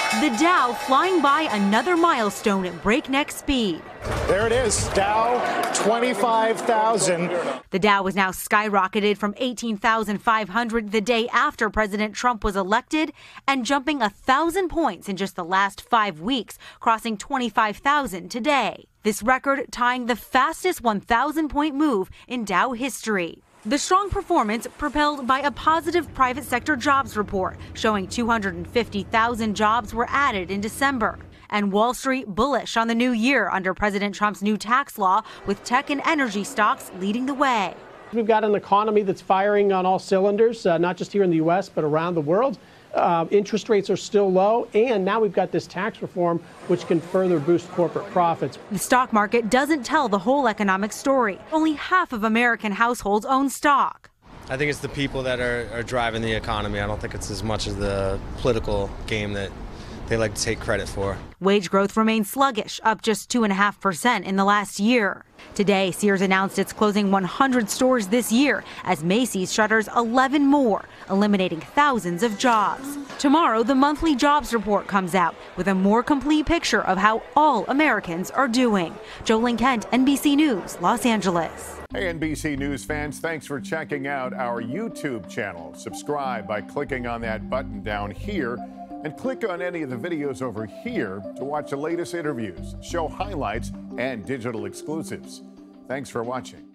The Dow flying by another milestone at breakneck speed. There it is, Dow 25,000. The Dow was now skyrocketed from 18,500 the day after President Trump was elected and jumping 1,000 points in just the last 5 weeks, crossing 25,000 today. This record tying the fastest 1,000-point move in Dow history. The strong performance propelled by a positive private sector jobs report showing 250,000 jobs were added in December. And Wall Street bullish on the new year under President Trump's new tax law, with tech and energy stocks leading the way. We've got an economy that's firing on all cylinders, not just here in the U.S., but around the world. Interest rates are still low, and now we've got this tax reform, which can further boost corporate profits. The stock market doesn't tell the whole economic story. Only half of American households own stock. I think it's the people that are driving the economy. I don't think it's as much as the political game that they like to take credit for. Wage growth remains sluggish, up just 2.5% in the last year. Today, Sears announced it's closing 100 stores this year as Macy's shutters 11 more, eliminating thousands of jobs. Tomorrow, the monthly jobs report comes out with a more complete picture of how all Americans are doing. Jolene Kent, NBC News, Los Angeles. Hey, NBC News fans, thanks for checking out our YouTube channel. Subscribe by clicking on that button down here, and click on any of the videos over here to watch the latest interviews, show highlights, and digital exclusives. Thanks for watching.